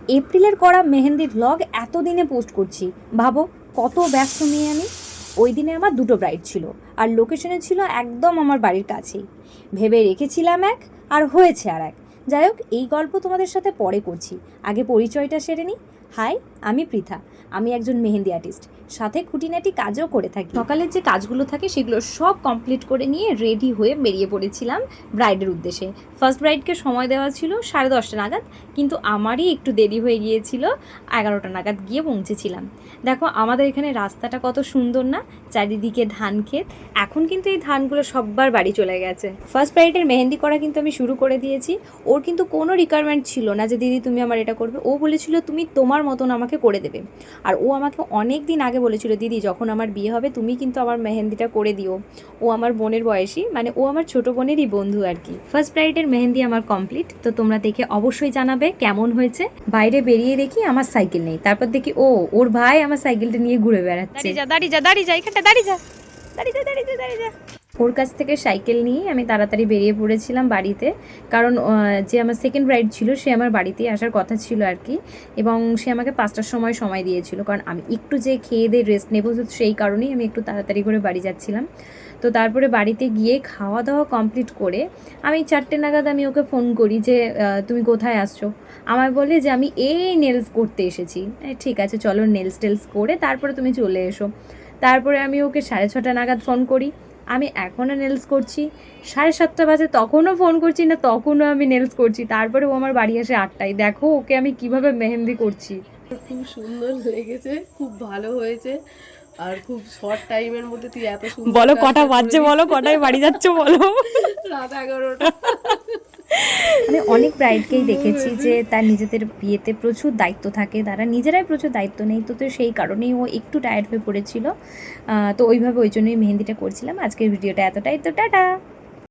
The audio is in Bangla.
এপ্রিলের করা মেহেন্দির ভ্লগ এতদিনে পোস্ট করছি, ভাবো কত ব্যস্ত মেয়ে আমি। ওই দিনে আমার দুটো ব্রাইড ছিল, আর লোকেশনে ছিল একদম আমার বাড়ির কাছেই। ভেবে রেখেছিলাম এক, আর হয়েছে আর এক। যাই হোক, এই গল্প তোমাদের সাথে পরে করছি, আগে পরিচয়টা সেরে নিই। হাই, আমি পৃথা। আমি একজন মেহেন্দি আর্টিস্ট, সাথে খুঁটিনাটি কাজও করে থাকি। সকালের যে কাজগুলো থাকে সেগুলো সব কমপ্লিট করে নিয়ে রেডি হয়ে বেরিয়ে পড়েছিলাম ব্রাইডের উদ্দেশ্যে। ফার্স্ট ব্রাইডকে সময় দেওয়া ছিল 10:30 নাগাদ, কিন্তু আমারই একটু দেরি হয়ে গিয়েছিল, 11টা নাগাদ গিয়ে পৌঁছেছিলাম। দেখো আমাদের এখানে রাস্তাটা কত সুন্দর না, চারিদিকে ধান ক্ষেত। এখন কিন্তু এই ধানগুলো সববার বাড়ি চলে গেছে। ফার্স্ট ব্রাইডের মেহেন্দি করা কিন্তু আমি শুরু করে দিয়েছি। ওর কিন্তু কোনো রিকোয়ারমেন্ট ছিল না যে দিদি তুমি আমার এটা করবে। ও বলেছিল তুমি তোমার মতন আমাকে করে দেবে। আর ও আমাকে অনেক দিন আগে বলেছিল, দিদি যখন আমার বিয়ে হবে তুমি কিন্তু আমার মেহেন্দিটা করে দিও। ও আমার বোনের বয়সী, মানে ও আমার ছোটো বোনেরই বন্ধু আর কি। ফার্স্ট ব্রাইডের মেহেন্দি আমার কমপ্লিট, তো তোমরা দেখে অবশ্যই জানাবে কেমন হয়েছে। বাইরে বেরিয়ে দেখি আমার সাইকেল নেই, তারপর দেখি ওর ভাই আমার সাইকেলটা নিয়ে ঘুরে বেড়াচ্ছে। দাঁড়িয়ে যা এখানটা, দাঁড়িয়ে যা। ওর কাছ থেকে সাইকেল নিয়ে আমি তাড়াতাড়ি বেরিয়ে পড়েছিলাম বাড়িতে, কারণ যে আমার সেকেন্ড রাইড ছিল সে আমার বাড়িতেই আসার কথা ছিল আর কি। এবং সে আমাকে 5টার সময় দিয়েছিল, কারণ আমি একটু যে খেয়ে দিয়ে রেস্ট নেবো, সেই কারণেই আমি একটু তাড়াতাড়ি করে বাড়ি যাচ্ছিলাম। তো তারপরে বাড়িতে গিয়ে খাওয়া দাওয়া কমপ্লিট করে আমি 4টে নাগাদ আমি ওকে ফোন করি যে তুমি কোথায় আসছো। আমায় বলে যে আমি এই নেলস করতে এসেছি। ঠিক আছে চলো, নেলস টেলস করে তারপরে তুমি চলে এসো। তারপরে আমি ওকে 6:30 নাগাদ ফোন করি, আমি এখনও নেলস করছি। 7:30 বাজে তখনও ফোন করছি না, তখনও আমি নেলস করছি। তারপরে ও আমার বাড়ি আসে 8টায়। দেখো ওকে আমি কিভাবে মেহেন্দি করছি। খুব সুন্দর লেগেছে, খুব ভালো হয়েছে। আর খুব শর্ট টাইমের মধ্যে তুই এত সুন্দর বলো কটা বাজছে, বলো কটায় বাড়ি যাচ্ছ বলো। রাত 11টা। আমি অনেক ব্রাইডকেই দেখেছি যে তার নিজেদের বিয়েতে প্রচুর দায়িত্ব থাকে, তারা নিজেরাই প্রচুর দায়িত্ব নেই, তো সেই কারণেই ও একটু টায়ার্ড হয়ে পড়েছিল। তো ওই জন্যই মেহেন্দিটা করছিলাম। আজকের ভিডিওটা এতটাই, তো টাটা।